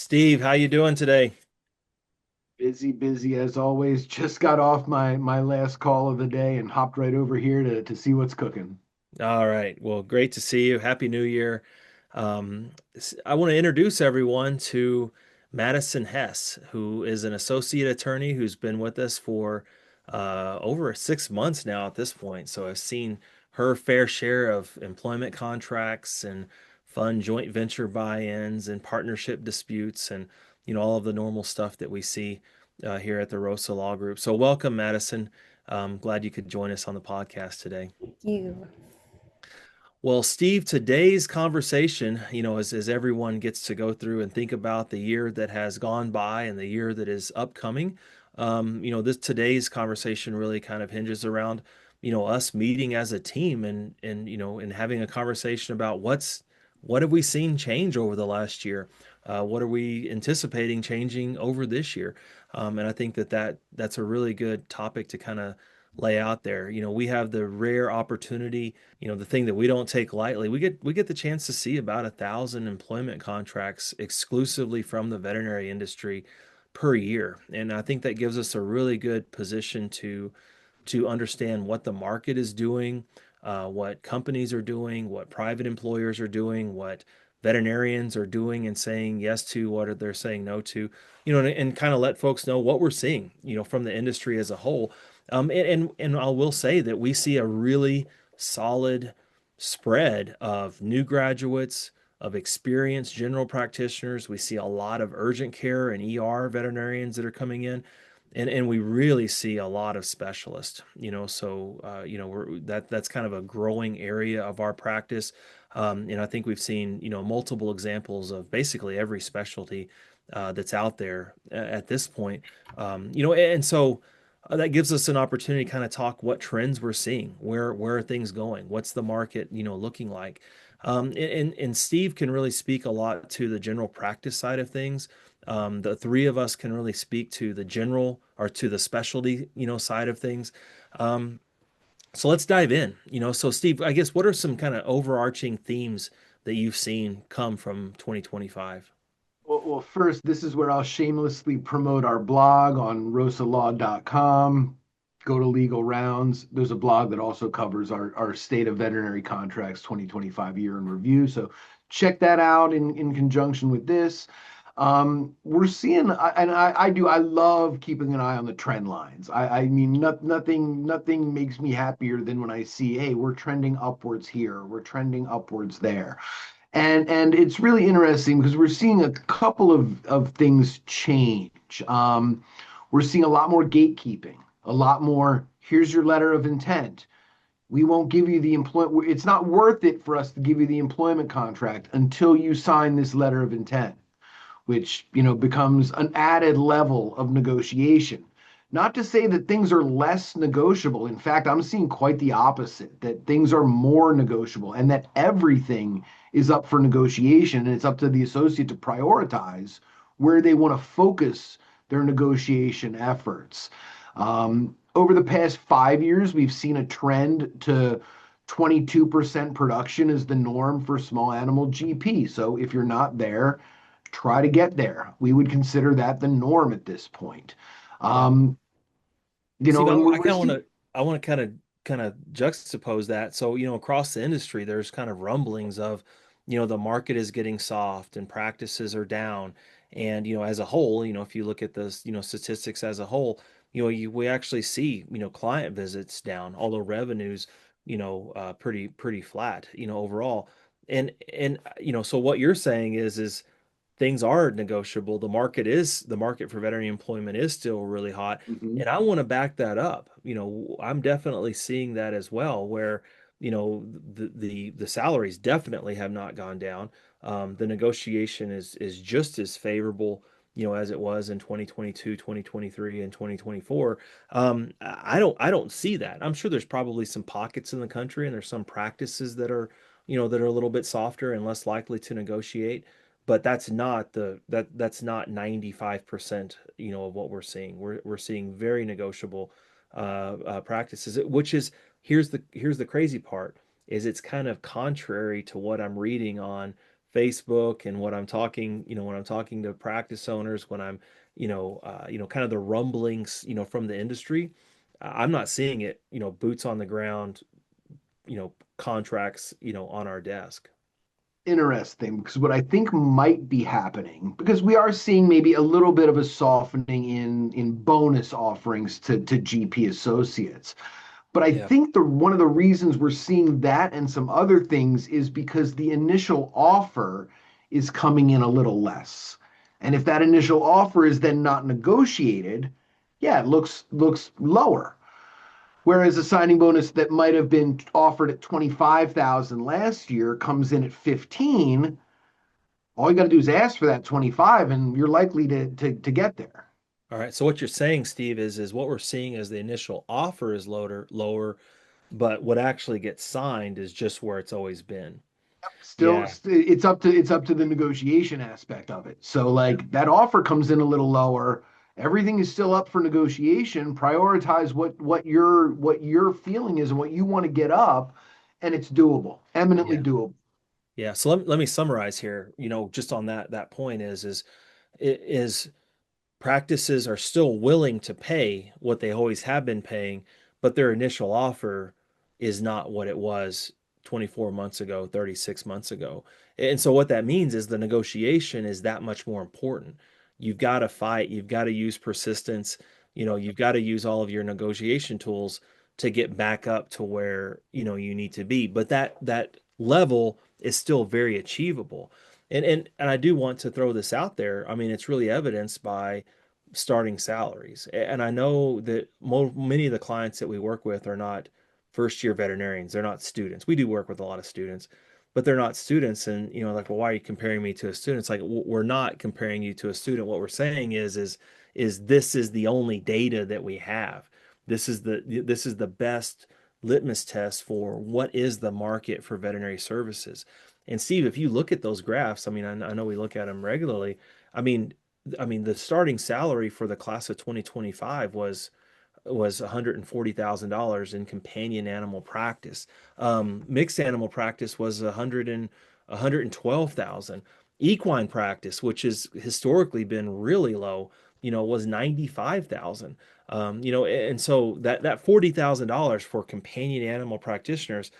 Steve, how you doing today? Busy, busy as always. Just got off my last call of the day and hopped right over here to see what's cooking. All right. Well, great to see you. Happy New Year. I want to introduce everyone to Madison Hess, who is an associate attorney who's been with us for over 6 months now at this point. So I've seen her fair share of employment contracts and fun joint venture buy-ins and partnership disputes and all of the normal stuff that we see here at the Roasa Law Group. So welcome, Madison. Glad you could join us on the podcast today. You. Well, Steve, today's conversation, as everyone gets to go through and think about the year that has gone by and the year that is upcoming, this today's conversation really kind of hinges around, us meeting as a team and having a conversation about what have we seen change over the last year? What are we anticipating changing over this year? And I think that's a really good topic to kind of lay out there. We have the rare opportunity, the thing that we don't take lightly. We get the chance to see about 1,000 employment contracts exclusively from the veterinary industry per year, and I think that gives us a really good position to understand what the market is doing, what companies are doing, what private employers are doing, what veterinarians are doing and saying yes to, what are they're saying no to, and kind of let folks know what we're seeing, from the industry as a whole. And I will say that we see a really solid spread of new graduates, of experienced general practitioners. We see a lot of urgent care and ER veterinarians that are coming in, and we really see a lot of specialists. So that's kind of a growing area of our practice. And I think we've seen multiple examples of basically every specialty that's out there at this point. And so that gives us an opportunity to kind of talk what trends we're seeing, where are things going, what's the market looking like. And Steve can really speak a lot to the general practice side of things. The three of us can really speak to the general or to the specialty side of things. Um, so let's dive in. So Steve, I guess what are some kind of overarching themes that you've seen come from 2025? Well, first, this is where I'll shamelessly promote our blog on rosalaw.com. Go to Legal Rounds. There's a blog that also covers our state of veterinary contracts 2025 year in review. So check that out in conjunction with this. We're seeing, I love keeping an eye on the trend lines. I mean, nothing makes me happier than when I see, hey, we're trending upwards here, we're trending upwards there. And it's really interesting because we're seeing a couple of things change. We're seeing a lot more gatekeeping, a lot more, here's your letter of intent. We won't give you the employment. It's not worth it for us to give you the employment contract until you sign this letter of intent, which becomes an added level of negotiation. Not to say that things are less negotiable. In fact, I'm seeing quite the opposite, that things are more negotiable and that everything is up for negotiation. And it's up to the associate to prioritize where they want to focus their negotiation efforts. Over the past 5 years, we've seen a trend to 22% production is the norm for small animal GP. So if you're not there, try to get there. We would consider that the norm at this point. Yeah. Um, Steve, and I we're kind of want seeing. to I want to kind of juxtapose that. So, across the industry, there's kind of rumblings of, the market is getting soft and practices are down. And, as a whole, if you look at the, statistics as a whole, we actually see, client visits down, although revenues, pretty flat, overall. And so what you're saying is things are negotiable. The market for veterinary employment is still really hot. Mhm. And I want to back that up. I'm definitely seeing that as well, where, the salaries definitely have not gone down. The negotiation is just as favorable, as it was in 2022, 2023, and 2024. I don't see that. I'm sure there's probably some pockets in the country and there's some practices that are a little bit softer and less likely to negotiate, but that's not 95%, of what we're seeing. We're seeing very negotiable practices, which is here's the crazy part is it's kind of contrary to what I'm reading on Facebook and what I'm talking, when I'm talking to practice owners, when I'm, kind of the rumblings, from the industry, I'm not seeing it, boots on the ground, contracts, on our desk. Interesting, because what I think might be happening, because we are seeing maybe a little bit of a softening in bonus offerings to GP associates. But I Yeah. think the one of the reasons we're seeing that and some other things is because the initial offer is coming in a little less. And if that initial offer is then not negotiated, yeah, it looks lower. Whereas a signing bonus that might have been offered at 25,000 last year comes in at 15, all you got to do is ask for that 25 and you're likely to get there. All right. So what you're saying, Steve, is what we're seeing as the initial offer is lower, but what actually gets signed is just where it's always been. Still, Yeah. it's up to the negotiation aspect of it. So Yeah. like that offer comes in a little lower. Everything is still up for negotiation. Prioritize what your feeling is and what you want to get up, and it's doable, eminently Yeah. doable. Yeah. So let me summarize here, just on that point is practices are still willing to pay what they always have been paying, but their initial offer is not what it was 24 months ago, 36 months ago. And so what that means is the negotiation is that much more important. You've got to fight, you've got to use persistence, you've got to use all of your negotiation tools to get back up to where, you need to be. But that level is still very achievable. And I do want to throw this out there. I mean, it's really evidenced by starting salaries. And I know that many of the clients that we work with are not first year veterinarians. They're not students. We do work with a lot of students, but they're not students. And, like, well, why are you comparing me to a student? It's like, we're not comparing you to a student. What we're saying is this is the only data that we have. This is the best litmus test for what is the market for veterinary services. And Steve, if you look at those graphs, I mean, I know we look at them regularly. I mean, the starting salary for the class of 2025 was $140,000 in companion animal practice. Mixed animal practice was 112,000. Equine practice, which has historically been really low, was 95,000. And so that $40,000 for companion animal practitioners,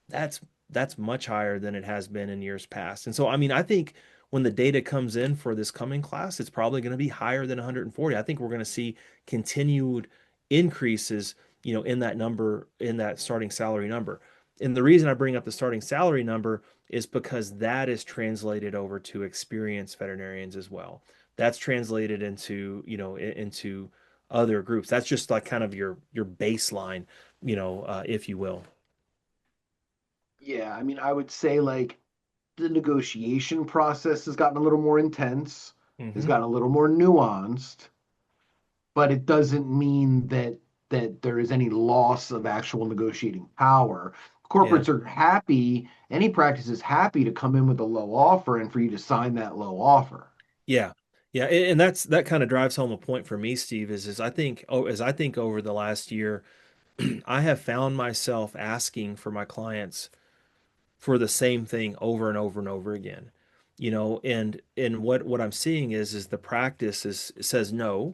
that's that's much higher than it has been in years past. And so, I mean, I think when the data comes in for this coming class, it's probably going to be higher than 140. I think we're going to see continued increases, in that number, in that starting salary number. And the reason I bring up the starting salary number is because that is translated over to experienced veterinarians as well. That's translated into, into other groups. That's just like kind of your baseline, if you will. Yeah, I mean, I would say like the negotiation process has gotten a little more intense, has Hmm. gotten a little more nuanced, but it doesn't mean that there is any loss of actual negotiating power. Yeah. Corporates are happy, any practice is happy to come in with a low offer and for you to sign that low offer. Yeah. Yeah. And that kind of drives home a point for me, Steve, is as I think over the last year, I have found myself asking for my clients for the same thing over and over and over again. And what I'm seeing is the practice says no,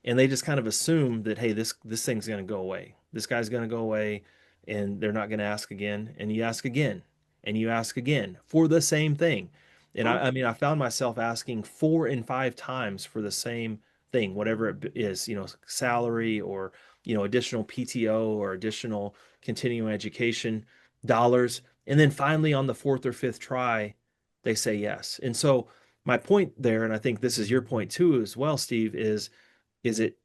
and they just kind of assume that, hey, this thing's going to go away. This guy's going to go away, and they're not going to ask again. And you ask again, and you ask again for the same thing. And I mean, I found myself asking 4 and 5 times for the same thing, whatever it is, salary or, additional PTO or additional continuing education dollars. And then finally, on the fourth or fifth try, they say yes. And so my point there, and I think this is your point too as well, Steve, is it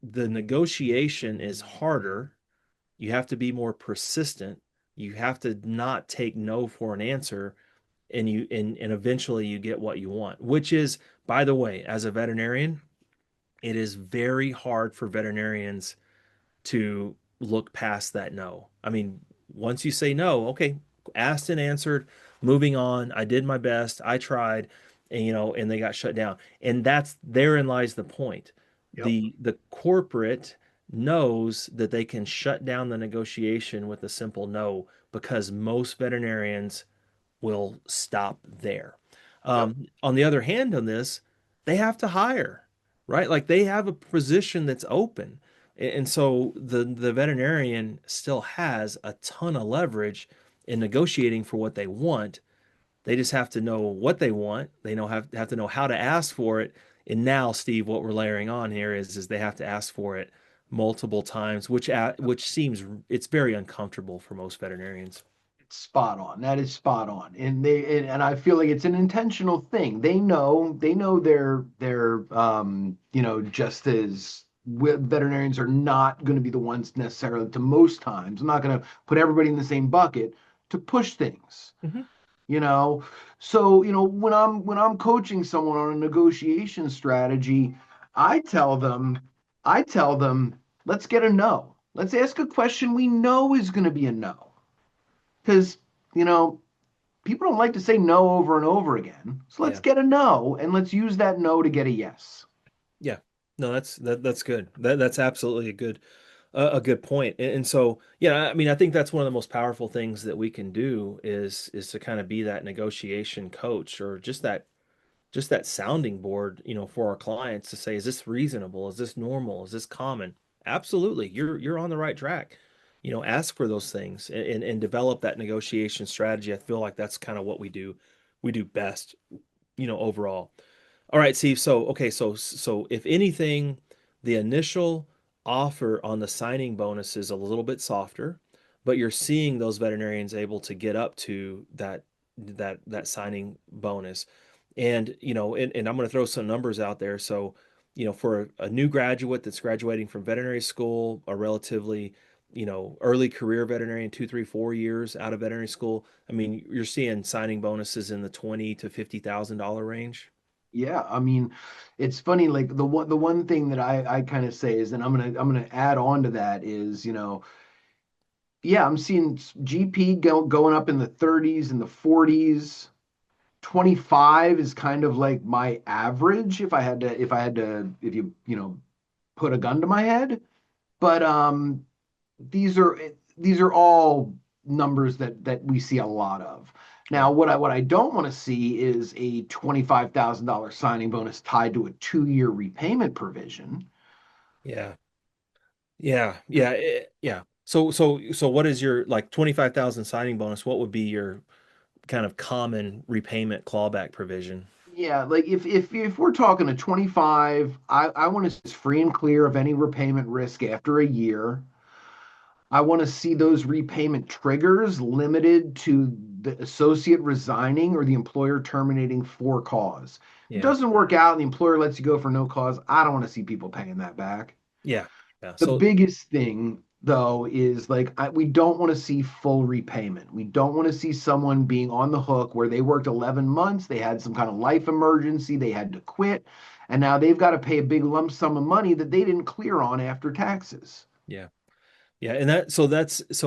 the negotiation is harder. You have to be more persistent. You have to not take no for an answer, and eventually you get what you want, which is, by the way, as a veterinarian, it is very hard for veterinarians to look past that no. I mean, once you say no, okay, asked and answered, moving on. I did my best. I tried, and they got shut down. And that's therein lies the point. Yep. The corporate knows that they can shut down the negotiation with a simple no because most veterinarians will stop there. Yep. On the other hand, on this, they have to hire, right? Like they have a position that's open. And so the veterinarian still has a ton of leverage in negotiating for what they want. They just have to know what they want. They have to know how to ask for it. And now, Steve, what we're layering on here is they have to ask for it multiple times, which seems it's very uncomfortable for most veterinarians. It's spot on. That is spot on. And I feel like it's an intentional thing. They know they're just as veterinarians are not going to be the ones necessarily to most times. I'm not going to put everybody in the same bucket to push things. Hmm. you know so when I'm coaching someone on a negotiation strategy, i tell them I tell them, let's get a no. Let's ask a question we know is going to be a no, because you know people don't like to say no over and over again. So let's Yeah. get a no, and let's use that no to get a yes. Yeah. No, that's good. That's absolutely a good point. And so, yeah, I mean, I think that's one of the most powerful things that we can do is to kind of be that negotiation coach or just that sounding board, for our clients to say, is this reasonable? Is this normal? Is this common? Absolutely. You're on the right track. Ask for those things and develop that negotiation strategy. I feel like that's kind of what we do best, overall. All right, Steve. So, okay, so if anything, the initial offer on the signing bonus is a little bit softer, but you're seeing those veterinarians able to get up to that signing bonus. And and I'm going to throw some numbers out there. So, for a new graduate that's graduating from veterinary school, a relatively, early career veterinarian, 2, 3, 4 years out of veterinary school, I mean, you're seeing signing bonuses in the 20 to $50,000 range. Yeah, I mean, it's funny. Like the one thing that I kind of say is, and I'm gonna add on to that is, yeah, I'm seeing GP going up in the 30s and the 40s. 25 is kind of like my average if you put a gun to my head. But these are these are all numbers that we see a lot of. Yeah. Now, what I don't want to see is a $25,000 signing bonus tied to a 2-year repayment provision. Yeah. Yeah. So what is your like 25,000 signing bonus? What would be your kind of common repayment clawback provision? Yeah, like if we're talking a 25, I want to see free and clear of any repayment risk after a year. I want to see those repayment triggers limited to the associate resigning or the employer terminating for cause. If it Yeah. doesn't work out and the employer lets you go for no cause, I don't want to see people paying that back. Yeah. Yeah. The So biggest thing, though, is like we don't want to see full repayment. We don't want to see someone being on the hook where they worked 11 months, they had some kind of life emergency, they had to quit, and now they've got to pay a big lump sum of money that they didn't clear on after taxes. yeah. Yeah, and so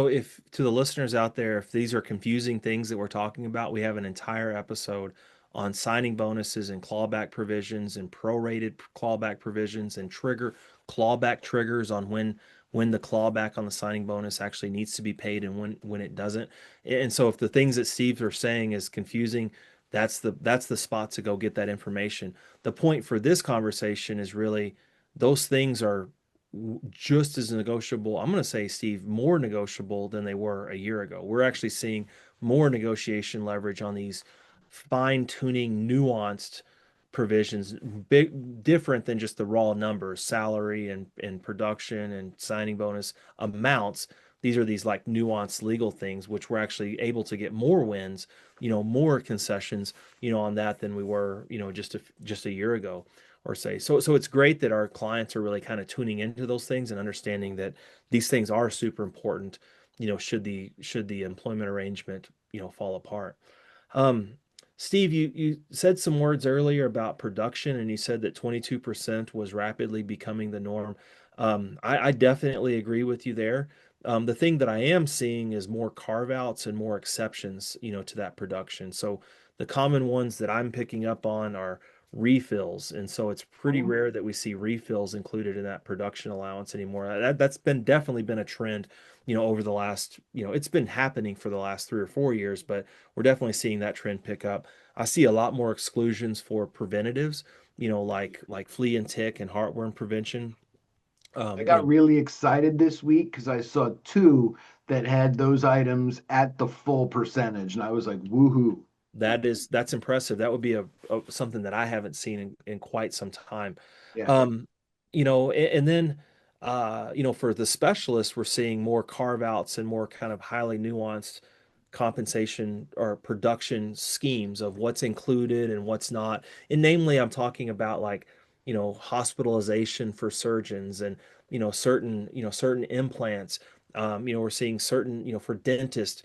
if to the listeners out there, if these are confusing things that we're talking about, we have an entire episode on signing bonuses and clawback provisions and prorated clawback provisions and clawback triggers on when the clawback on the signing bonus actually needs to be paid and when it doesn't. And so if the things that Steve are saying is confusing, that's the spot to go get that information. The point for this conversation is really those things are just as negotiable. I'm going to say, Steve, more negotiable than they were a year ago. We're actually seeing more negotiation leverage on these fine tuning, nuanced provisions, big different than just the raw numbers, salary and production and signing bonus amounts. These are these like nuanced legal things, which we're actually able to get more wins, more concessions, on that than we were, just a year ago or say. So it's great that our clients are really kind of tuning into those things and understanding that these things are super important, should the employment arrangement, fall apart. Um, Steve, you said some words earlier about production, and you said that 22% was rapidly becoming the norm. I definitely agree with you there. The thing that I am seeing is more carve outs and more exceptions, to that production. So the common ones that I'm picking up on are refills. And so it's pretty Mhm. rare that we see refills included in that production allowance anymore. That's been definitely been a trend, over the last, it's been happening for the last 3 or 4 years, but we're definitely seeing that trend pick up. I see a lot more exclusions for preventatives, like flea and tick and heartworm prevention. I Um, you got know, really excited this week because I saw two that had those items at the full percentage, and I was like, woohoo. that's impressive. That would be something that I haven't seen in quite some time. Yeah. Um, and then for the specialists, we're seeing more carve outs and more kind of highly nuanced compensation or production schemes of what's included and what's not. And namely, I'm talking about like, hospitalization for surgeons and, certain implants. We're seeing certain, for dentists,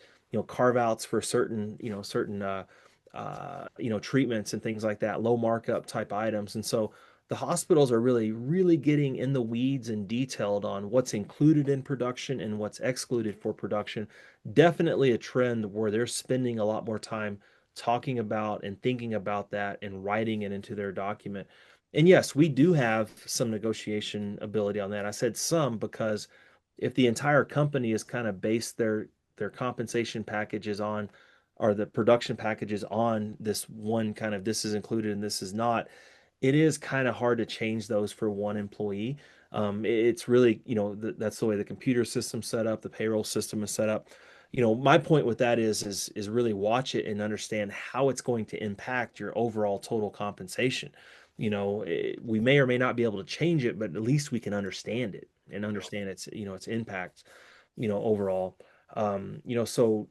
carve outs for certain treatments and things like that, low markup type items. And so the hospitals are really, really getting in the weeds and detailed on what's included in production and what's excluded for production. Definitely a trend where they're spending a lot more time talking about and thinking about that and writing it into their document. And yes, we do have some negotiation ability on that. I said some because if the entire company is kind of based their compensation packages on or the production packages on this one kind of this is included and this is not, it is kind of hard to change those for one employee. It's really, that's the way the computer system's set up, the payroll system is set up. My point with that is really watch it and understand how it's going to impact your overall total compensation. We may or may not be able to change it, but at least we can understand it and understand its impact, overall. So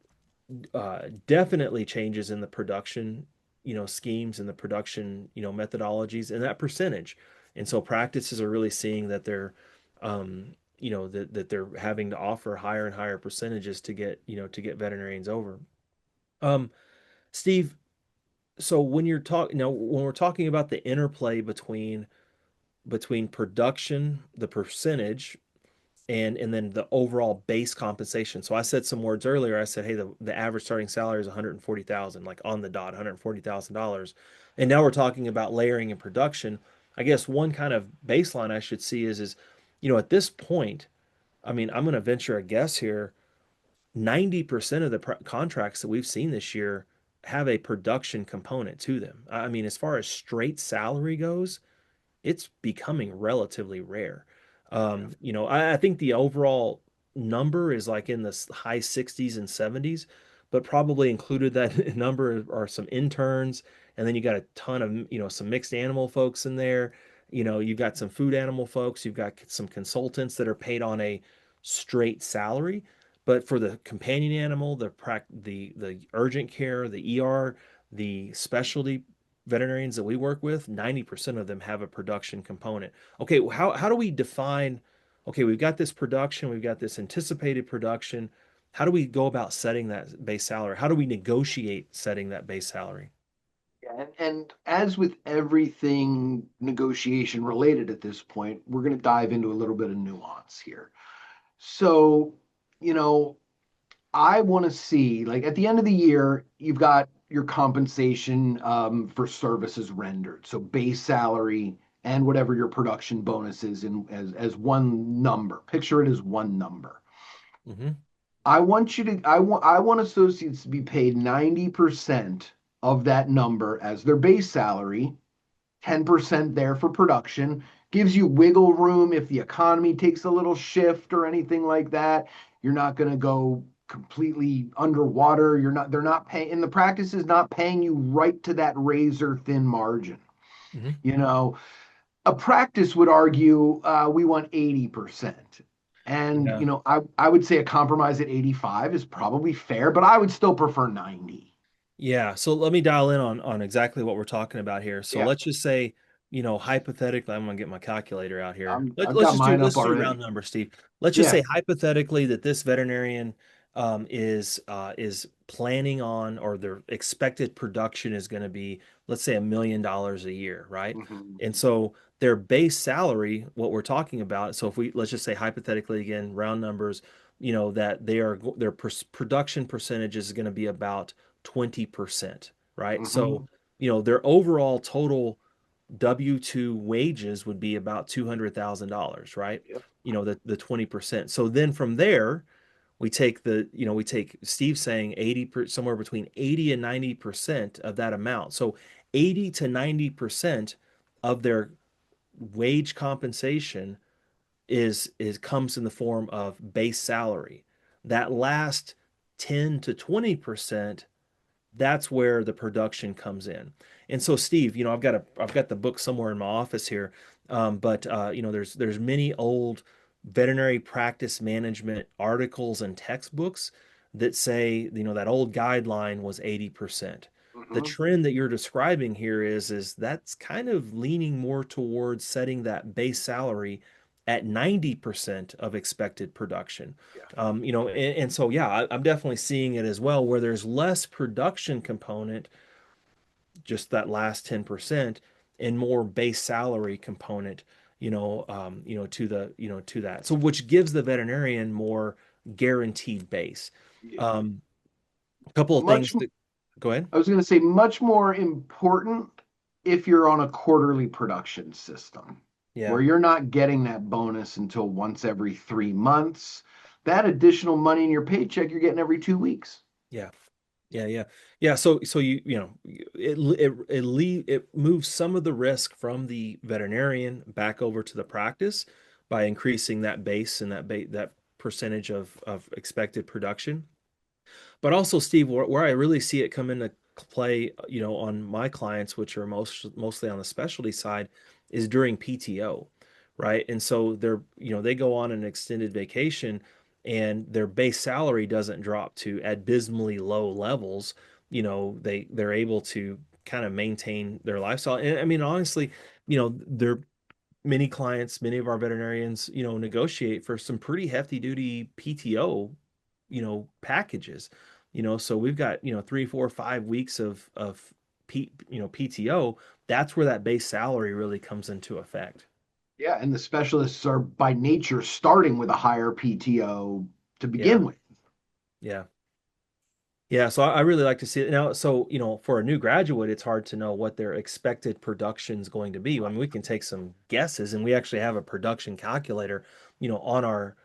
definitely changes in the production, schemes and the production, methodologies and that percentage. And so practices are really seeing that that they're having to offer higher and higher percentages to get veterinarians over. Um, Steve, so when we're talking about the interplay between production, the percentage, and then the overall base compensation. So I said some words earlier. I said, hey, the average starting salary is 140,000, like on the dot, $140,000. And now we're talking about layering and production. I guess one kind of baseline I should see is at this point, I mean, I'm going to venture a guess here. 90% of the contracts that we've seen this year have a production component to them. I mean, as far as straight salary goes, it's becoming relatively rare. Yeah. I think the overall number is like in the high 60s and 70s, but probably included that number are some interns, and then you got a ton of, some mixed animal folks in there. You've got some food animal folks, you've got some consultants that are paid on a straight salary. But for the companion animal, the urgent care, the ER, the specialty veterinarians that we work with, 90% of them have a production component. Okay, how do we define, okay, we've got this production, we've got this anticipated production. How do we go about setting that base salary? How do we negotiate setting that base salary? Yeah, and as with everything negotiation related at this point, we're going to dive into a little bit of nuance here. So, you know, I want to see, like at the end of the year, you've got your compensation for services rendered. So base salary and whatever your production bonus is in as one number. Picture it as one number. Mm-hmm. I want associates to be paid 90% of that number as their base salary, 10% there for production, gives you wiggle room if the economy takes a little shift or anything like that. You're not going to go completely underwater. They're not paying, and the practice is not paying you right to that razor thin margin. Mm-hmm. You know, a practice would argue we want 80%. And, Yeah. I would say a compromise at 85 is probably fair, but I would still prefer 90. Yeah, so let me dial in on exactly what we're talking about here. So Yeah, let's just say, hypothetically, I'm gonna get my calculator out here. I've Let's got just do mine up let's do round already. numbers, Steve. Let's just Yeah. say hypothetically that this veterinarian is planning on, or their expected production is going to be, let's say, $1 million a year, right? Mhm. And so their base salary, what we're talking about, so if we let's just say hypothetically again, round numbers, that their production percentage is going to be about 20%, right? So, Mhm. their overall total. W-2 wages would be about $200,000, right? Yep. The 20%. So then from there, we take Steve saying somewhere between 80 and 90% of that amount. So 80 to 90% of their wage compensation is comes in the form of base salary. That last 10 to 20%, that's where the production comes in. And so, Steve, I've got the book somewhere in my office here, but there's many old veterinary practice management articles and textbooks that say, that old guideline was 80%. The Hmm. trend that you're describing here is that's kind of leaning more towards setting that base salary at 90% of expected production. Yeah. And so yeah, I'm definitely seeing it as well, where there's less production component, just that last 10%, and more base salary component, to that. So which gives the veterinarian more guaranteed base. Yeah. Um, a couple of Much, things to go ahead. I was going to say, much more important if you're on a quarterly production system where Yeah. you're not getting that bonus until once every 3 months. That additional money in your paycheck you're getting every 2 weeks. Yeah. Yeah. So it moves some of the risk from the veterinarian back over to the practice by increasing that base and that percentage of expected production. But also, Steve, where I really see it come into play, on my clients, which are mostly on the specialty side, is during PTO, right? And so they go on an extended vacation and their base salary doesn't drop to abysmally low levels. They're able to kind of maintain their lifestyle. And I mean, honestly, they're many clients, many of our veterinarians, negotiate for some pretty hefty duty PTO, packages. So we've got, 3, 4, 5 weeks of PTO. That's where that base salary really comes into effect. Yeah, and the specialists are by nature starting with a higher PTO to Yeah. begin with. Yeah. Yeah, so I really like to see it now. So, for a new graduate, it's hard to know what their expected production is going to be. I mean, we can take some guesses, and we actually have a production calculator, on our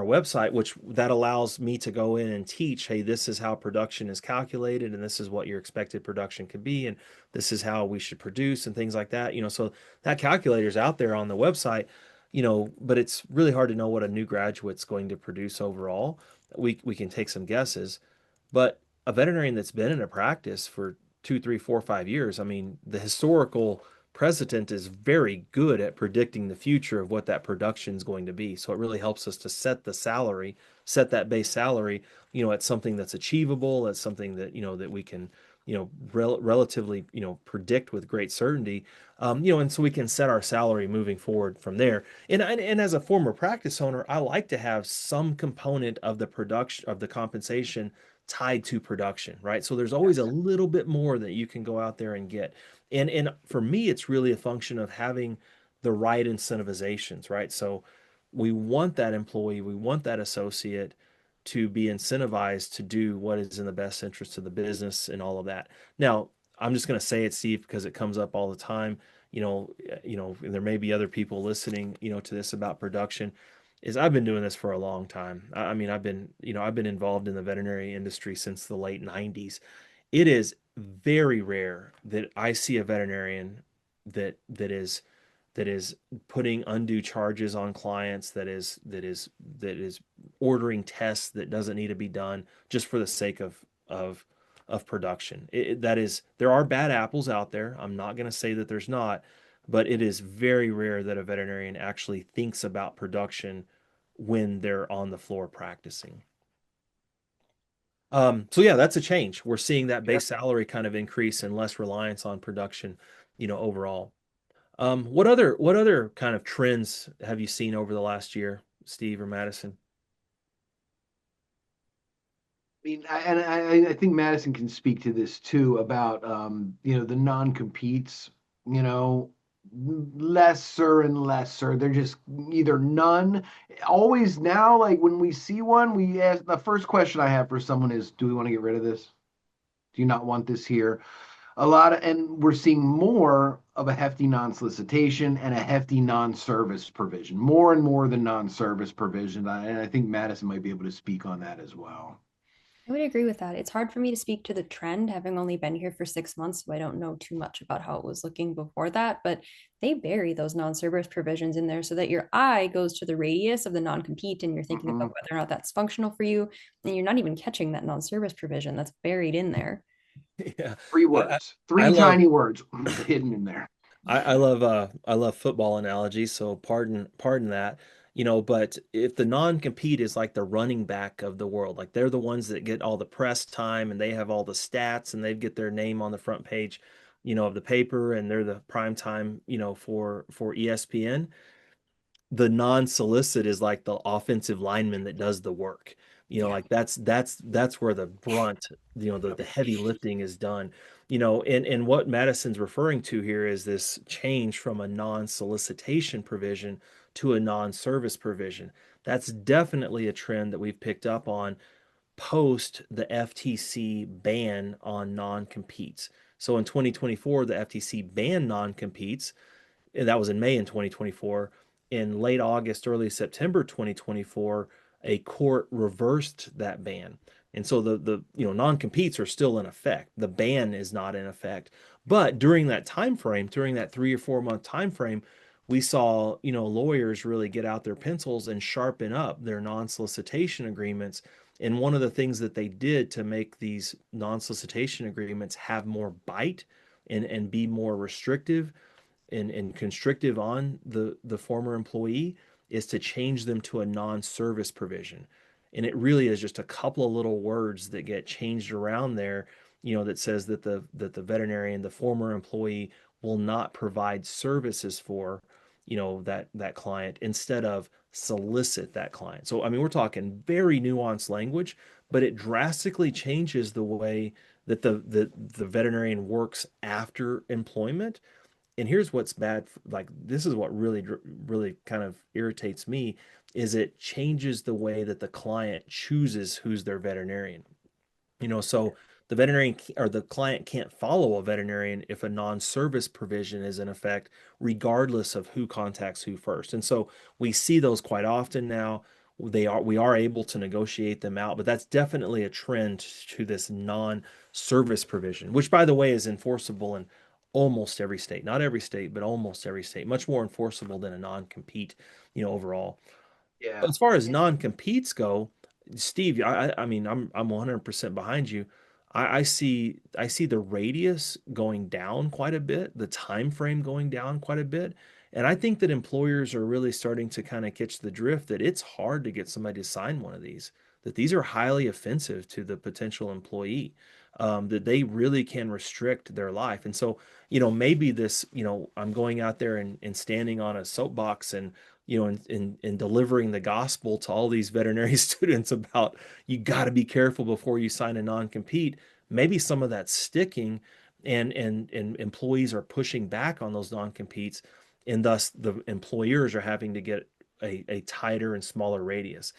website, which that allows me to go in and teach, hey, this is how production is calculated, and this is what your expected production could be, and this is how we should produce, and things like that. So that calculator is out there on the website, but it's really hard to know what a new graduate's going to produce overall. We can take some guesses. But a veterinarian that's been in a practice for 2, 3, 4, 5 years, I mean, the historical precedent is very good at predicting the future of what that production is going to be. So it really helps us to set that base salary, at something that's achievable, at something that we can, relatively, predict with great certainty. And so we can set our salary moving forward from there. And as a former practice owner, I like to have some component of the production of the compensation tied to production, right? So there's always a Yes. little bit more that you can go out there and get. And for me, it's really a function of having the right incentivizations, right? So we want that employee, we want that associate to be incentivized to do what is in the best interest of the business and all of that. Now, I'm just going to say it, Steve, because it comes up all the time. There may be other people listening, to this about production. Is I've been doing this for a long time. I mean, I've been involved in the veterinary industry since the late 90s. It is very rare that I see a veterinarian that that is that is putting undue charges on clients, that is ordering tests that doesn't need to be done just for the sake of production. That is, there are bad apples out there. I'm not going to say that there's not, but it is very rare that a veterinarian actually thinks about production when they're on the floor practicing. So yeah, that's a change. We're seeing that Yeah. base salary kind of increase and less reliance on production, overall. What other kind of trends have you seen over the last year, Steve or Madison? I mean, I think Madison can speak to this too about the non-competes, you know, lesser and lesser. They're just either none. Always now, like when we see one, we ask the first question I have for someone is, do we want to get rid of this? Do you not want this here? And we're seeing more of a hefty non-solicitation and a hefty non-service provision, more and more than non-service provision. And I think Madison might be able to speak on that as well. I would agree with that. It's hard for me to speak to the trend, having only been here for 6 months, so I don't know too much about how it was looking before that. But they bury those non-service provisions in there so that your eye goes to the radius of the non-compete and you're thinking about Mhm. whether or not that's functional for you. And you're not even catching that non-service provision that's buried in there. Yeah. Three I, I, words, I three love tiny words hidden in there. I love football analogies, so pardon that. But if the non-compete is like the running back of the world, like they're the ones that get all the press time and they have all the stats and they get their name on the front page, of the paper and they're the prime time, for ESPN. The non-solicit is like the offensive lineman that does the work. Yeah. Like that's where the brunt, Yep. the heavy lifting is done. And what Madison's referring to here is this change from a non-solicitation provision to a non-service provision. That's definitely a trend that we've picked up on post the FTC ban on non-competes. So in 2024, the FTC banned non-competes, and that was in May in 2024. In late August, early September 2024, a court reversed that ban. And so the non-competes are still in effect. The ban is not in effect. But during that time frame, during that 3 or 4 month time frame, we saw, lawyers really get out their pencils and sharpen up their non-solicitation agreements. And one of the things that they did to make these non-solicitation agreements have more bite and be more restrictive and constrictive on the former employee is to change them to a non-service provision. And it really is just a couple of little words that get changed around there, that says that the veterinarian, the former employee, will not provide services for, that client instead of solicit that client. So I mean, we're talking very nuanced language, but it drastically changes the way that the veterinarian works after employment. And here's what's bad, like this is what really kind of irritates me, is it changes the way that the client chooses who's their veterinarian. So the veterinarian or the client can't follow a veterinarian if a non-service provision is in effect, regardless of who contacts who first. And so we see those quite often now. We are able to negotiate them out, but that's definitely a trend to this non-service provision, which by the way is enforceable in almost every state. Not every state, but almost every state. Much more enforceable than a non-compete, overall. Yeah. As far as non-competes go, Steve, I mean, I'm 100% behind you. I see the radius going down quite a bit, the time frame going down quite a bit, and I think that employers are really starting to kind of catch the drift that it's hard to get somebody to sign one of these, that these are highly offensive to the potential employee, that they really can restrict their life. And so, maybe this, I'm going out there and standing on a soapbox and in delivering the gospel to all these veterinary students about you got to be careful before you sign a non-compete. Maybe some of that's sticking, and employees are pushing back on those non-competes, and thus the employers are having to get a tighter and smaller radius.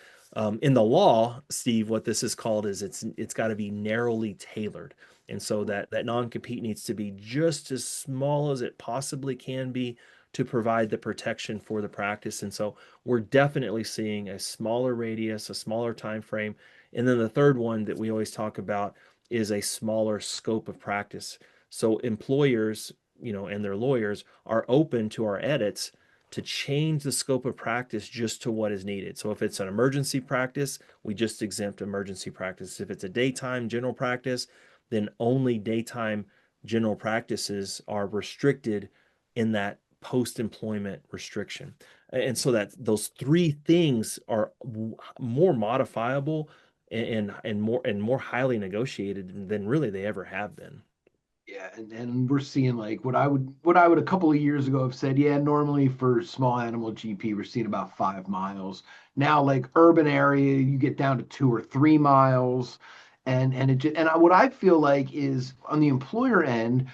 In the law, Steve, what this is called is it's got to be narrowly tailored, and so that non-compete needs to be just as small as it possibly can be to provide the protection for the practice. And so we're definitely seeing a smaller radius, a smaller time frame. And then the third one that we always talk about is a smaller scope of practice. So employers, and their lawyers are open to our edits to change the scope of practice just to what is needed. So if it's an emergency practice, we just exempt emergency practice. If it's a daytime general practice, then only daytime general practices are restricted in that post-employment restriction. And so that those three things are more modifiable and more highly negotiated than really they ever have been. Yeah, and we're seeing like what I would a couple of years ago have said, yeah, normally for small animal GP, we're seeing about 5 miles. Now, like urban area, you get down to 2 or 3 miles. And what I feel like is on the employer end,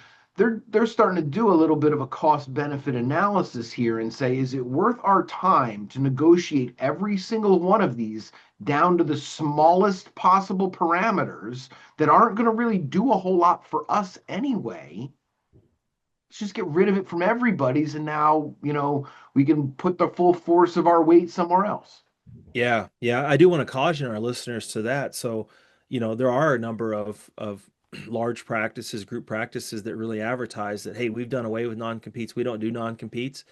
they're starting to do a little bit of a cost benefit analysis here and say, is it worth our time to negotiate every single one of these down to the smallest possible parameters that aren't going to really do a whole lot for us anyway? Let's just get rid of it from everybody's, and now, we can put the full force of our weight somewhere else. Yeah, yeah, I do want to caution our listeners to that. So, there are a number of large practices, group practices that really advertise that, hey, we've done away with non-competes. We don't do non-competes,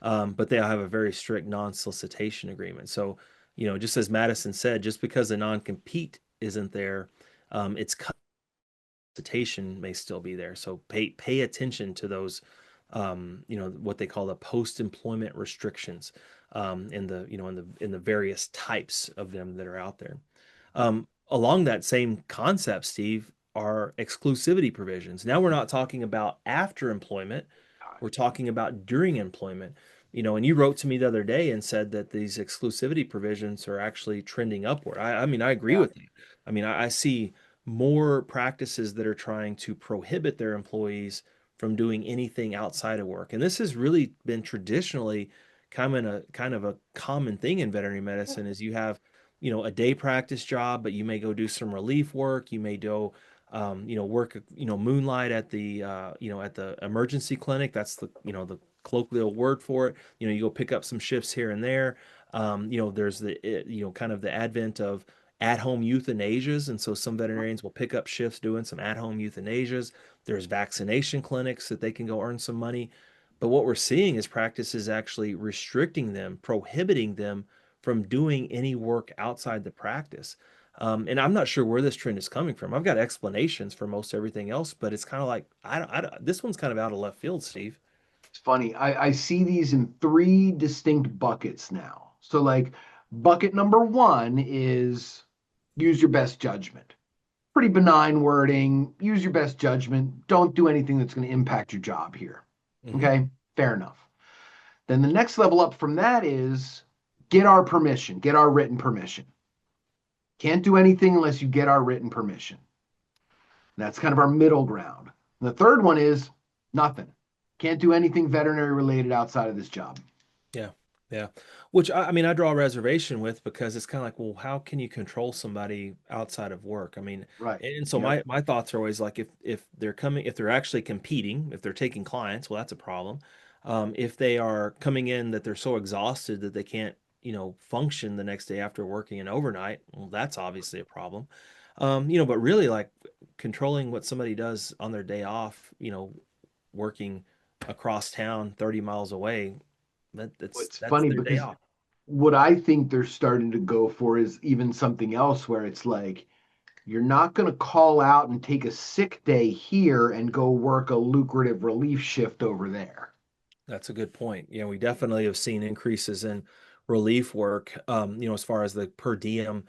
but they have a very strict non-solicitation agreement. So, just as Madison said, just because a non-compete isn't there, its solicitation may still be there. So pay attention to those, what they call the post-employment restrictions, in the various types of them that are out there. Along that same concept, Steve, are exclusivity provisions. Now we're not talking about after employment, we're talking about during employment. And you wrote to me the other day and said that these exclusivity provisions are actually trending upward. I mean, I agree Yeah. with you. I mean, I see more practices that are trying to prohibit their employees from doing anything outside of work. And this has really been traditionally kind of a common thing in veterinary medicine is you have, a day practice job, but you may go do some relief work. You may do, work, moonlight at the emergency clinic. That's the colloquial word for it. You go pick up some shifts here and there. There's kind of the advent of at-home euthanasias, and so some veterinarians will pick up shifts doing some at-home euthanasias. There's vaccination clinics that they can go earn some money. But what we're seeing is practices actually restricting them, prohibiting them from doing any work outside the practice. And I'm not sure where this trend is coming from. I've got explanations for most everything else, but it's kind of like this one's kind of out of left field, Steve. It's funny. I see these in three distinct buckets now. So, like, bucket number one is use your best judgment. Pretty benign wording. Use your best judgment. Don't do anything that's going to impact your job here. Hmm. Okay, fair enough. Then the next level up from that is get our permission, get our written permission. Can't do anything unless you get our written permission. That's kind of our middle ground. And the third one is nothing. Can't do anything veterinary related outside of this job. Yeah, yeah. Which I mean, I draw a reservation with because it's kind of like, well, how can you control somebody outside of work? I mean, Right. and so Yep. my thoughts are always like, if they're actually competing, if they're taking clients, well, that's a problem. If they are coming in that they're so exhausted that they can't, function the next day after working an overnight, well, that's obviously a problem. But really, like controlling what somebody does on their day off, working across town 30 miles away, What's that's funny their day because off. what I think they're starting to go for is even something else where it's like you're not going to call out and take a sick day here and go work a lucrative relief shift over there. That's a good point. Yeah, we definitely have seen increases in relief work, as far as the per diem,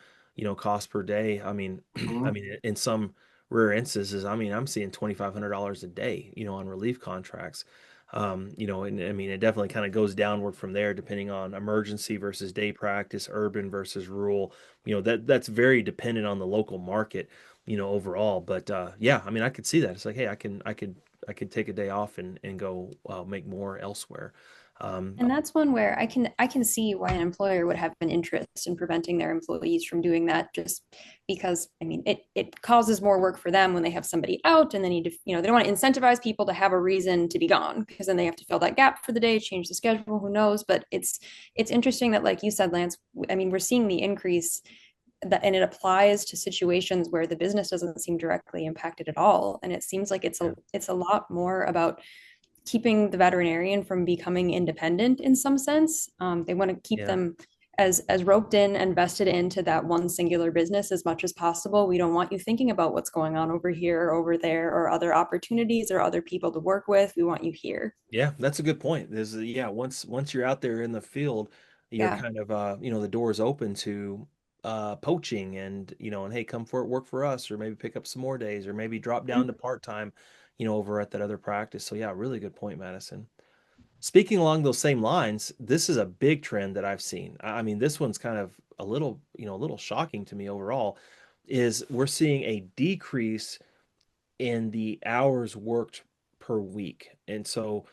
cost per day. I mean, I Mhm. mean, in some rare instances, I mean, I'm seeing $2,500 a day, on relief contracts. And I mean, it definitely kind of goes downward from there, depending on emergency versus day practice, urban versus rural. That's very dependent on the local market, overall. But yeah, I mean, I could see that. It's like, hey, I could take a day off and go make more elsewhere. Um, And that's one where I can see why an employer would have an interest in preventing their employees from doing that, just because I mean it causes more work for them when they have somebody out and they need to, they don't want to incentivize people to have a reason to be gone because then they have to fill that gap for the day, change the schedule, who knows. But it's interesting that, like you said, Lance, I mean, we're seeing the increase that, and it applies to situations where the business doesn't seem directly impacted at all. And it seems like it's yeah, a lot more about keeping the veterinarian from becoming independent in some sense. They want to keep yeah, them as roped in and vested into that one singular business as much as possible. We don't want you thinking about what's going on over here or over there or other opportunities or other people to work with. We want you here. yeah. That's a good point. Yeah, once you're out there in the field, you're Yeah. kind of the door's open to poaching and hey, come for it, work for us, or maybe pick up some more days, or maybe drop down to part time, over at that other practice. So yeah, really good point, Madison. Speaking along those same lines, this is a big trend that I've seen. I mean, this one's kind of a little shocking to me overall, is we're seeing a decrease in the hours worked per week. And so,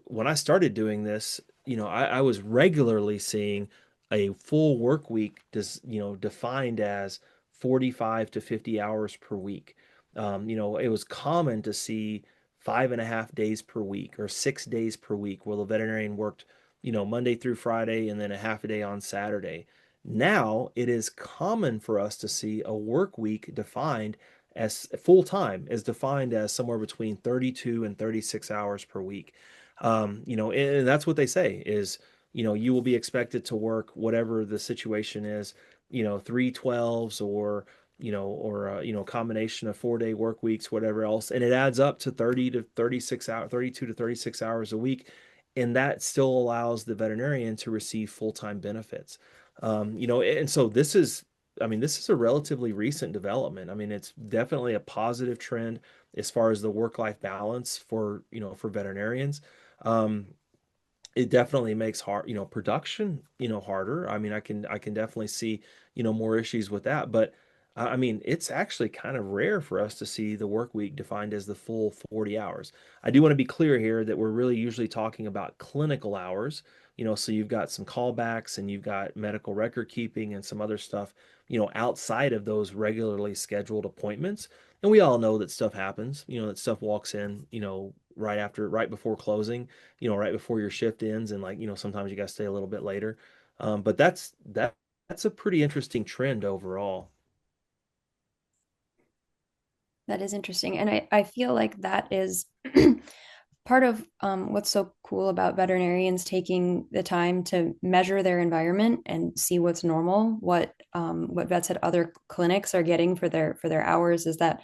when I started doing this, I was regularly seeing a full work week defined as 45 to 50 hours per week. It was common to see 5.5 days per week or 6 days per week where the veterinarian worked, Monday through Friday and then a half a day on Saturday. Now it is common for us to see a work week defined as full time, is defined as somewhere between 32 and 36 hours per week. And that's what they say is, you will be expected to work whatever the situation is, 3 12s or, combination of 4 day work weeks, whatever else. And it adds up to 30 to 36 hours, 32 to 36 hours a week. And that still allows the veterinarian to receive full-time benefits. And so this is a relatively recent development. I mean, it's definitely a positive trend as far as the work-life balance for veterinarians. Um, it definitely makes production, harder. I mean, I can definitely see, more issues with that. But I mean, it's actually kind of rare for us to see the work week defined as the full 40 hours. I do want to be clear here that we're really usually talking about clinical hours, so you've got some callbacks and you've got medical record keeping and some other stuff, outside of those regularly scheduled appointments. And we all know that stuff happens, that stuff walks in, right before closing, right before your shift ends, and like, sometimes you got to stay a little bit later. But that's a pretty interesting trend overall. That is interesting. And I feel like that is part of what's so cool about veterinarians taking the time to measure their environment and see what's normal, what vets at other clinics are getting for their hours, is that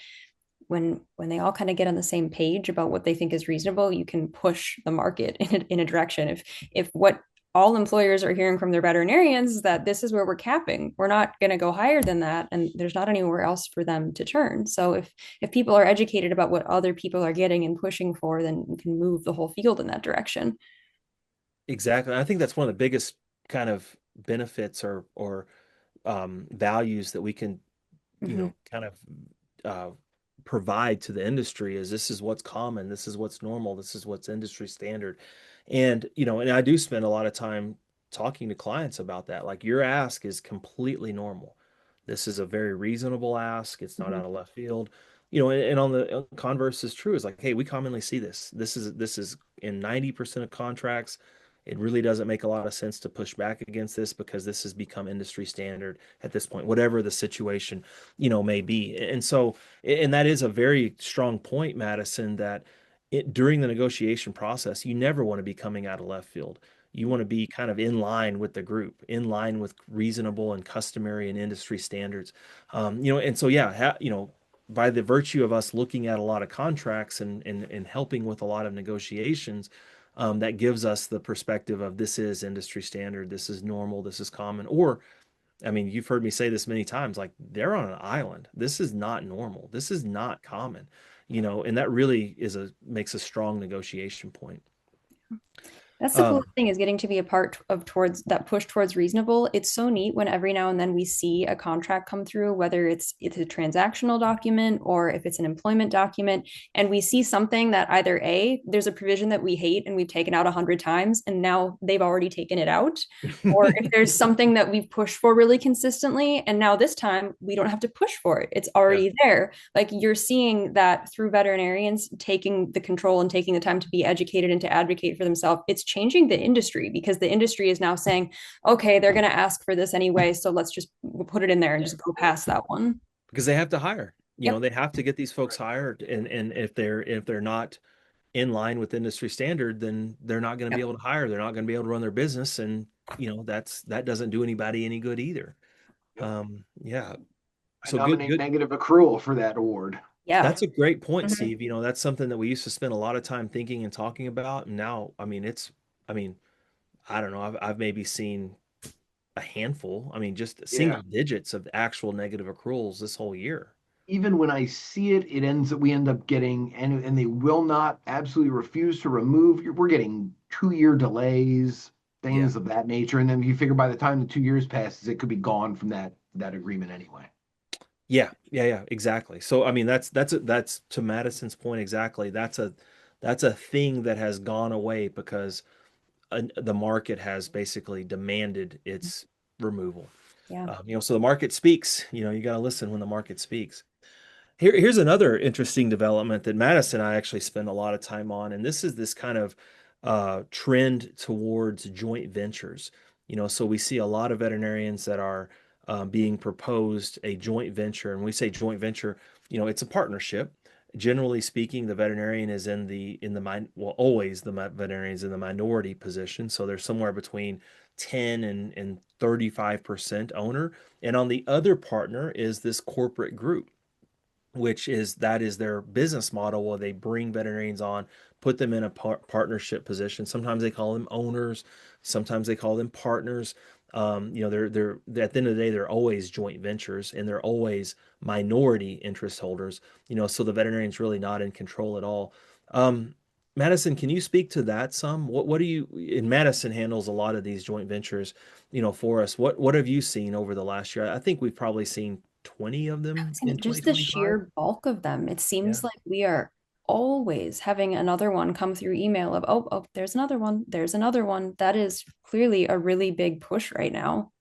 when they all kind of get on the same page about what they think is reasonable, you can push the market in a direction. If what all employers are hearing from their veterinarians is that this is where we're capping, we're not going to go higher than that, and there's not anywhere else for them to turn. So if people are educated about what other people are getting and pushing for, then we can move the whole field in that direction. Exactly. I think that's one of the biggest kind of benefits or values that we can, Mm-hmm. kind of uh, provide to the industry is this is what's common, this is what's normal, this is what's industry standard. And I do spend a lot of time talking to clients about that. Like, your ask is completely normal. This is a very reasonable ask. It's not Mm-hmm. out of left field. And on the converse is true. Is like, hey, we commonly see this. This is in 90% of contracts. It really doesn't make a lot of sense to push back against this because this has become industry standard at this point, whatever the situation, may be. And so, and that is a very strong point, Madison, that during the negotiation process, you never want to be coming out of left field. You want to be kind of in line with the group, in line with reasonable and customary and industry standards. And so, yeah, by the virtue of us looking at a lot of contracts and helping with a lot of negotiations, that gives us the perspective of this is industry standard, this is normal, this is common. Or, I mean, you've heard me say this many times, like, they're on an island. This is not normal. This is not common, and that really makes a strong negotiation point. That's the coolest Um, thing, is getting to be a part of towards that push towards reasonable. It's so neat when every now and then we see a contract come through, whether it's a transactional document or if it's an employment document, and we see something that either A, there's a provision that we hate and we've taken out 100 times and now they've already taken it out, or if there's something that we've pushed for really consistently and now this time we don't have to push for it. It's yeah. already there. Like, you're seeing that through veterinarians taking the control and taking the time to be educated and to advocate for themselves. It's changing the industry because the industry is now saying, okay, they're going to ask for this anyway, so let's just put it in there and just go past that one. Because they have to hire, Yep. they have to get these folks hired. And if they're not in line with industry standard, then they're not going to be Yep. able to hire. They're not going to be able to run their business. And, that doesn't do anybody any good either. Yep. Yeah. I So good, nominate good. negative accrual for that award. Yeah. That's a great point, Mhm. Steve. That's something that we used to spend a lot of time thinking and talking about. And now, I mean, I don't know. I've maybe seen a handful. I mean, just Yeah. single digits of actual negative accruals this whole year. Even when I see it, we end up getting, and they will not absolutely refuse to remove. We're getting 2 year delays, Yeah. things of that nature. And then you figure by the time the 2 years passes, it could be gone from that agreement anyway. Yeah, exactly. So I mean, that's to Madison's point exactly. That's a thing that has gone away because the market has basically demanded its removal. Yeah. So the market speaks. You got to listen when the market speaks. Here's another interesting development that Madison and I actually spend a lot of time on, and this is this kind of trend towards joint ventures. So we see a lot of veterinarians that are being proposed a joint venture, and we say joint venture, it's a partnership. Generally speaking, the veterinarian is well, always the veterinarian is in the minority position, so they're somewhere between 10 and 35% owner, and on the other partner is this corporate group, which is that is their business model where they bring veterinarians on, put them in a partnership position. Sometimes they call them owners, sometimes they call them partners. They're at the end of the day, they're always joint ventures and they're always minority interest holders. So the veterinarian's really not in control at all. Um, Madison, can you speak to that some? What do you, and Madison handles a lot of these joint ventures, for us. What have you seen over the last year? I think we've probably seen 20 of them in Just the 2025. sheer bulk of them. It Yeah. seems like we are always having another one come through email of, oh, oh, there's another one. There's another one. That is clearly a really big push right now.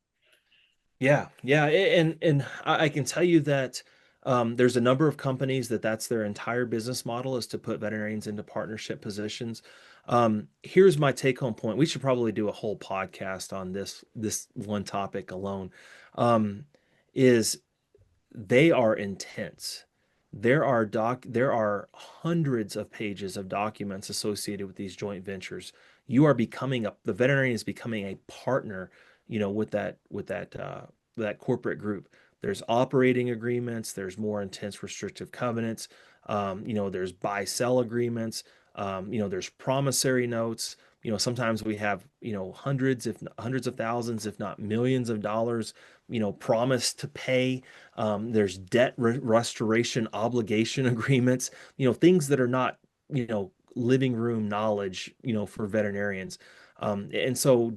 Yeah, yeah, and I can tell you that there's a number of companies that's their entire business model is to put veterinarians into partnership positions. Here's my take-home point. We should probably do a whole podcast on this one topic alone. Um, is they are intense. There are hundreds of pages of documents associated with these joint ventures. The veterinarian is becoming a partner, with that corporate group. There's operating agreements, there's more intense restrictive covenants, there's buy-sell agreements, there's promissory notes. Sometimes we have, hundreds of thousands, if not millions of dollars, promised to pay. There's debt restoration obligation agreements, things that are not, living room knowledge, for veterinarians. And so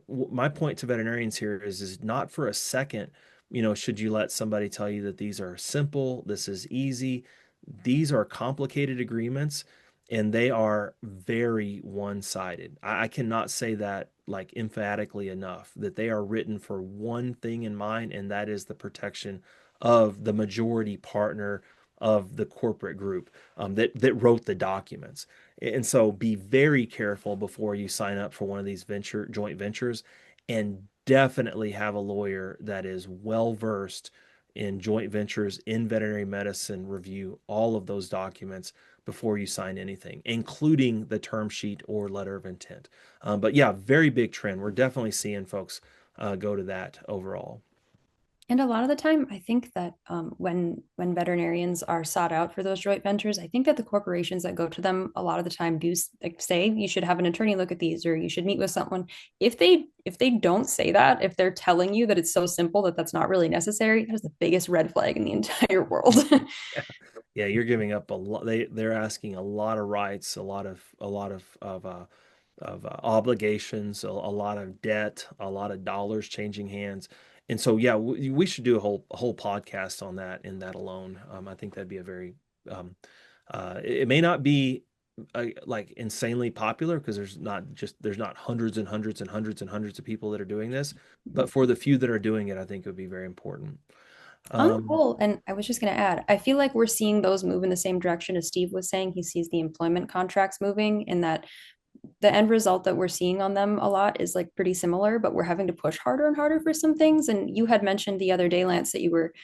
my point to veterinarians here is not for a second, should you let somebody tell you that these are simple, this is easy. These are complicated agreements and they are very one-sided. I cannot say that like emphatically enough that they are written for one thing in mind, and that is the protection of the majority partner of the corporate group that wrote the documents. And so be very careful before you sign up for one of these joint ventures, and definitely have a lawyer that is well versed in joint ventures in veterinary medicine, review all of those documents before you sign anything, including the term sheet or letter of intent. But yeah, very big trend. We're definitely seeing folks go to that overall. And a lot of the time, I think that when veterinarians are sought out for those joint ventures, I think that the corporations that go to them a lot of the time do like say you should have an attorney look at these or you should meet with someone. If they don't say that, if they're telling you that it's so simple that that's not really necessary, that is the biggest red flag in the entire world. Yeah, yeah, you're giving up a lot. They're asking a lot of rights, a lot of obligations, a lot of debt, a lot of dollars changing hands. And so, yeah, we should do a whole podcast on that in that alone. I think that'd be a very, it may not be like insanely popular because there's not hundreds and hundreds and hundreds and hundreds of people that are doing this, but for the few that are doing it, I think it would be very important. On the Um, whole, and I was just going to add, I feel like we're seeing those move in the same direction as Steve was saying. He sees the employment contracts moving, in that the end result that we're seeing on them a lot is like pretty similar, but we're having to push harder and harder for some things. And you had mentioned the other day, Lance, that you were,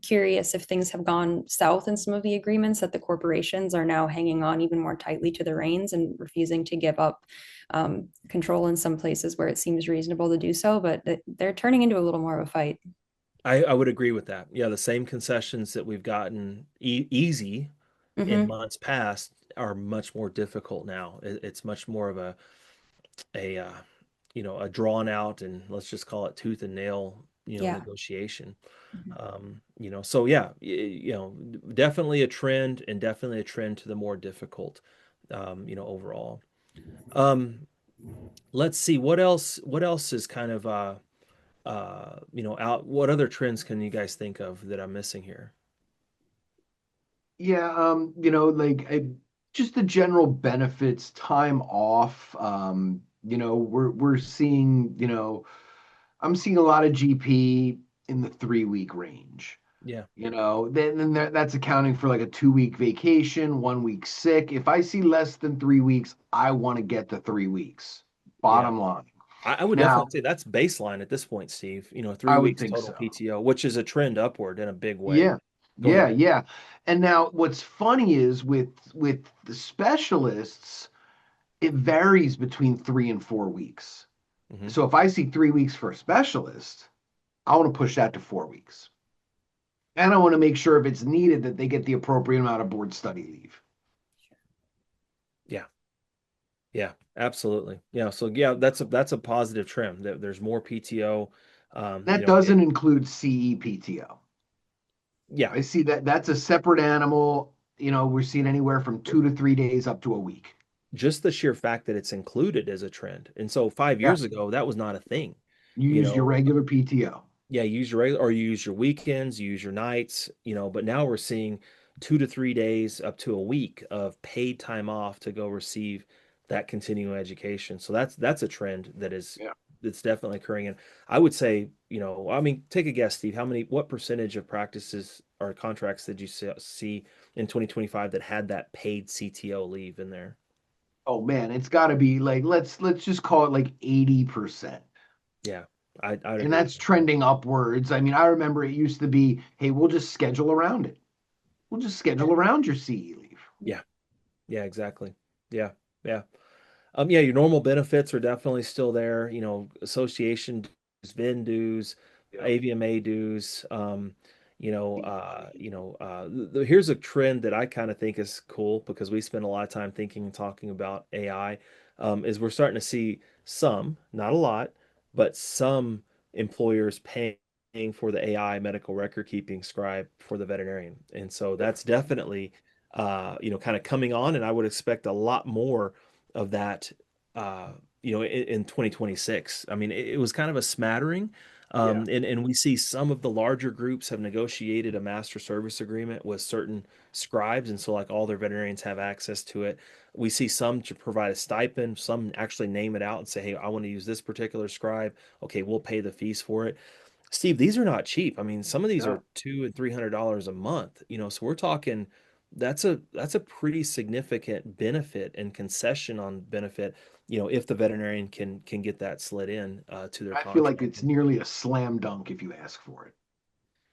curious if things have gone south in some of the agreements, that the corporations are now hanging on even more tightly to the reins and refusing to give up control in some places where it seems reasonable to do so, but they're turning into a little more of a fight. I would agree with that. Yeah, the same concessions that we've gotten easy in Mm-hmm. months past are much more difficult now. It's much more of a a drawn out, and let's just call it tooth and nail, Yeah. negotiation. So yeah, definitely a trend, and definitely a trend to the more difficult, overall. Um, let's see what else is kind of out. What other trends can you guys think of that I'm missing here? Yeah, like just the general benefits, time off. We're seeing, I'm seeing a lot of GP in the 3 week range. Yeah. That's accounting for like a 2 week vacation, 1 week sick. If I see less than 3 weeks, I want to get the 3 weeks. Yeah. Bottom line. I would definitely Now, say that's baseline at this point, Steve. Three I would weeks think total so. PTO, which is a trend upward in a big way. Yeah. Go Yeah, ahead. yeah. And now what's funny is with the specialists, it varies between 3 and 4 weeks. Hmm. So if I see 3 weeks for a specialist, I want to push that to 4 weeks. And I want to make sure if it's needed that they get the appropriate amount of board study leave. Yeah. Yeah, absolutely. Yeah. So yeah, that's a positive trend. There's more PTO. That doesn't include CEPTO. Yeah, I see that that's a separate animal. We're seeing anywhere from 2 to 3 days up to a week. just the sheer fact that it's included is a trend. And so 5 years Yeah. ago, that was not a thing. You You use your know, regular PTO. yeah, you use your regular or you use your weekends, you use your nights, but now we're seeing 2 to 3 days up to a week of paid time off to go receive that continuing education. So that's a trend Yeah. that's definitely occurring. And I would say, I mean, take a guess, Steve, what percentage of practices or contracts did you see in 2025 that had that paid CTO leave in there? Oh man, it's got to be like let's just call it like 80%. Yeah, I'd And agree with that's that. trending upwards. I mean, I remember it used to be, hey, we'll just schedule around it. We'll just schedule around your CE leave. Yeah, yeah, exactly. Yeah, yeah. Yeah, your normal benefits are definitely still there. Association dues, VIN dues, Yep. AVMA dues. Here's a trend that I kind of think is cool because we spend a lot of time thinking and talking about AI. Is we're starting to see some, not a lot, but some employers paying for the AI medical record keeping scribe for the veterinarian, and so Yep. that's definitely kind of coming on, and I would expect a lot more of that in 2026. I mean, it was kind of a smattering. Yeah. And we see some of the larger groups have negotiated a master service agreement with certain scribes. And so, like, all their veterinarians have access to it. We see some to provide a stipend, some actually name it out and say, hey, I want to use this particular scribe. Okay, we'll pay the fees for it. Steve, these are not cheap. I mean, some of these No. are $200 and $300 a month. So we're talking that's a pretty significant benefit and concession on benefit. If the veterinarian can get that slid in to their I feel like contract. it's nearly a slam dunk if you ask for it.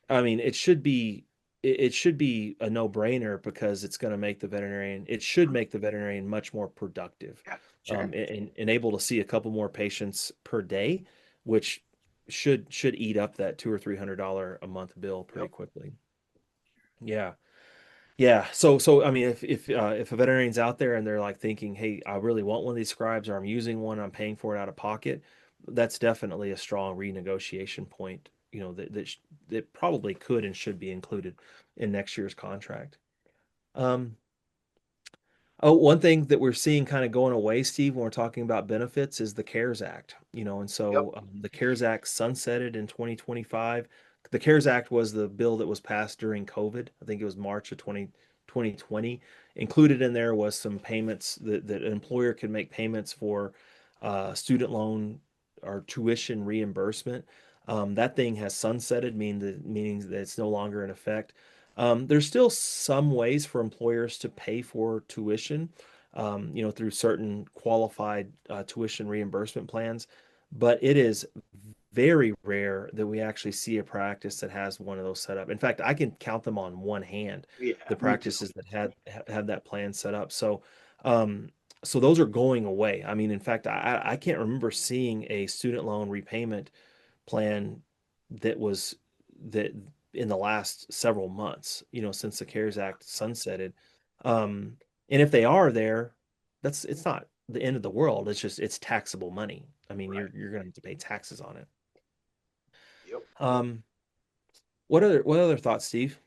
I mean, it should be a no-brainer because it's going to make the veterinarian. It should make the veterinarian much more productive, Yeah. Sure. and able to see a couple more patients per day, which should eat up that $200 or $300 a month bill pretty Yep. quickly. Yeah. Yeah. So I mean, if a veterinarian's out there and they're like thinking, "Hey, I really want one of these scribes, or I'm using one, I'm paying for it out of pocket," that's definitely a strong renegotiation point. That probably could and should be included in next year's contract. Um, Oh, one thing that we're seeing kind of going away, Steve, when we're talking about benefits is the CARES Act, and Yep. so the CARES Act sunsetted in 2025. The CARES Act was the bill that was passed during COVID. I think it was March of 2020. Included in there was some payments that an employer could make payments for student loan or tuition reimbursement. That thing has sunsetted, meaning that it's no longer in effect. There's still some ways for employers to pay for tuition, through certain qualified tuition reimbursement plans, but it is very rare that we actually see a practice that has one of those set up. In fact, I can count them on one hand, Yeah. the Me too. practices that had that plan set up. Um, so those are going away. I mean, in fact, I can't remember seeing a student loan repayment plan that was that in the last several months, since the CARES Act sunsetted. Um, and if they are there, it's not the end of the world. It's taxable money. I mean, Right. you're going to have to pay taxes on it. Yep. Um, what other thoughts, Steve?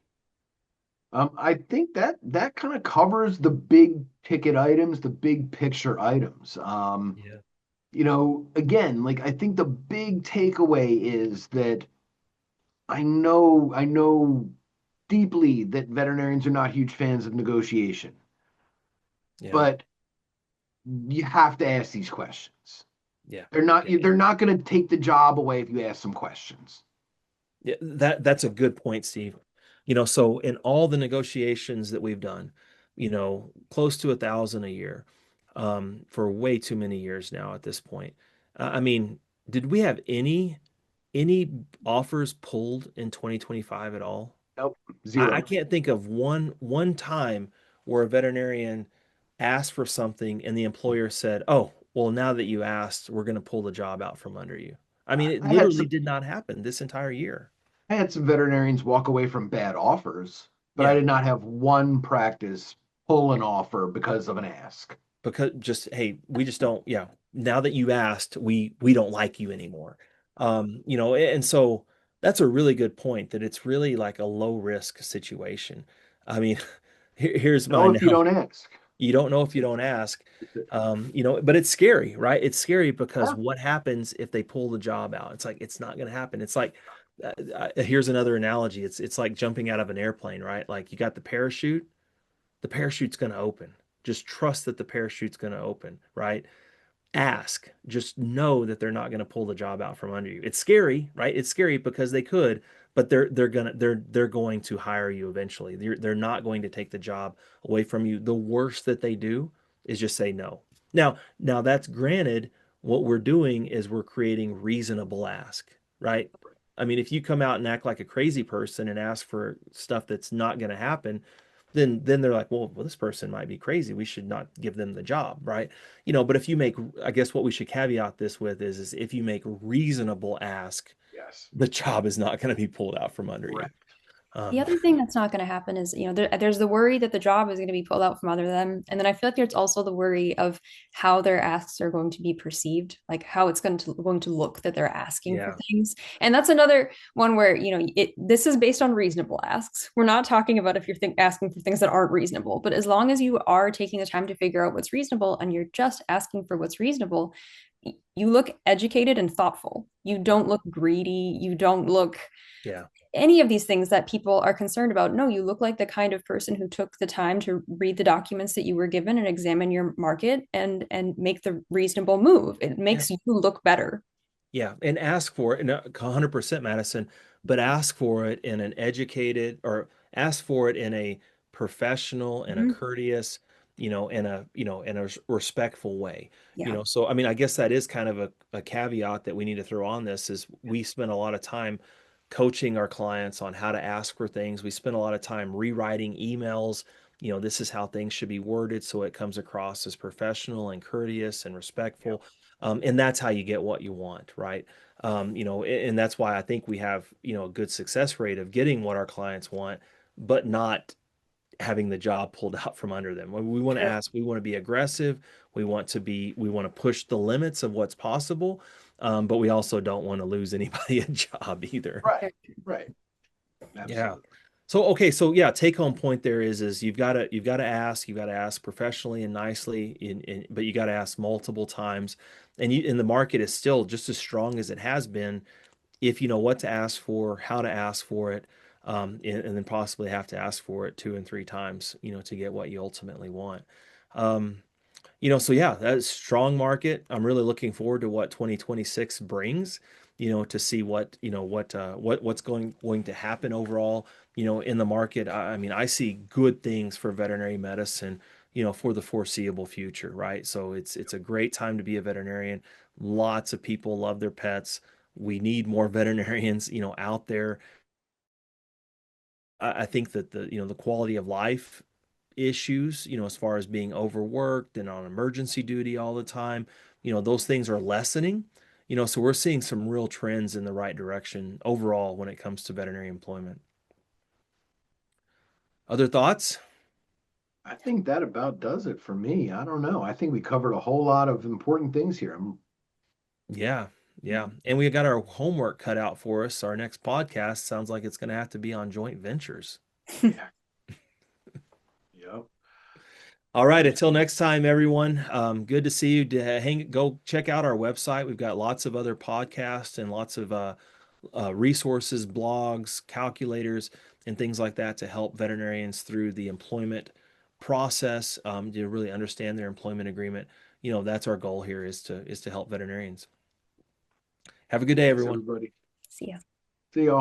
I think that kind of covers the big ticket items, the big picture items. Yeah. Again, like I think the big takeaway is that I know deeply that veterinarians are not huge fans of negotiation. Yeah. but you have to ask these questions. Yeah. They're not Yeah. they're not going to take the job away if you ask some questions. Yeah, that's a good point, Steve. So in all the negotiations that we've done, close to 1,000 a year, for way too many years now at this point. I mean, did we have any offers pulled in 2025 at all? Nope, I zero. can't think of one time where a veterinarian asked for something and the employer said, "Oh, well, now that you asked, we're going to pull the job out from under you." I mean, it I had literally some did not happen this entire year. I had some veterinarians walk away from bad offers, but I Yeah, did not have one practice pull an offer because of an ask. because just hey, we just don't. Yeah, now that you asked, we don't like you anymore. And so that's a really good point that it's really like a low risk situation. I mean, here's my No, if you now. don't ask. You don't know if you don't ask. But it's scary, right? It's scary because Yeah. what happens if they pull the job out? It's like it's not going to happen. It's like here's another analogy. It's like jumping out of an airplane, right? Like you got the parachute's going to open. Just trust that the parachute's going to open, right? Ask. Just know that they're not going to pull the job out from under you. It's scary, right? It's scary because they could, but they're going to hire you eventually. They're not going to take the job away from you. The worst that they do is just say no. Now that's granted. What we're doing is we're creating reasonable ask, right? I mean, if you come out and act like a crazy person and ask for stuff that's not going to happen, then they're like, well, this person might be crazy. We should not give them the job, right? But if you make, I guess what we should caveat this with is if you make reasonable ask, Yes. the job is not going to be pulled out from under you. Correct. The Um, other thing that's not going to happen is, there's the worry that the job is going to be pulled out from under them. And then I feel like there's also the worry of how their asks are going to be perceived, like how it's going to look that they're asking for yeah, things. And that's another one where, this is based on reasonable asks. We're not talking about if you're asking for things that aren't reasonable, but as long as you are taking the time to figure out what's reasonable and you're just asking for what's reasonable, you look educated and thoughtful. You don't look greedy. You don't look yeah. any of these things that people are concerned about. No, you look like the kind of person who took the time to read the documents that you were given and examine your market and make the reasonable move. It Yeah. makes you look better. Yeah, and ask for it, and 100% Madison, but ask for it in an educated or ask for it in a professional and a Mhm. courteous, in a respectful way. Yeah. So I mean, I guess that is kind of a caveat that we need to throw on this is we spend a lot of time coaching our clients on how to ask for things. We spend a lot of time rewriting emails. This is how things should be worded so it comes across as professional and courteous and respectful. And that's how you get what you want, right? And that's why I think we have, a good success rate of getting what our clients want, but not having the job pulled out from under them. When we want to True. ask, we want to be aggressive. We want to push the limits of what's possible. But we also don't want to lose anybody a job either. Right. Right. Yeah. Absolutely. So okay, so yeah, take home point there is you've got to ask professionally and nicely but you got to ask multiple times. And the market is still just as strong as it has been if you know what to ask for, how to ask for it, and then possibly have to ask for it two and three times, to get what you ultimately want. Um, so yeah, that's strong market. I'm really looking forward to what 2026 brings, to see what's going to happen overall, in the market. I mean, I see good things for veterinary medicine, for the foreseeable future, right? So it's a great time to be a veterinarian. Lots of people love their pets. We need more veterinarians, out there. I think that the quality of life issues, as far as being overworked and on emergency duty all the time, those things are lessening. So we're seeing some real trends in the right direction overall when it comes to veterinary employment. Other thoughts? I think that about does it for me. I don't know. I think we covered a whole lot of important things here. Yeah, yeah. And we got our homework cut out for us. Our next podcast sounds like it's going to have to be on joint ventures. Yeah. Yep. All right. Until next time, everyone. Good to see you. Go check out our website. We've got lots of other podcasts and lots of resources, blogs, calculators, and things like that to help veterinarians through the employment process, to really understand their employment agreement. That's our goal here, is to help veterinarians. Have a good day, Thanks, everyone. everybody. See ya. See you all.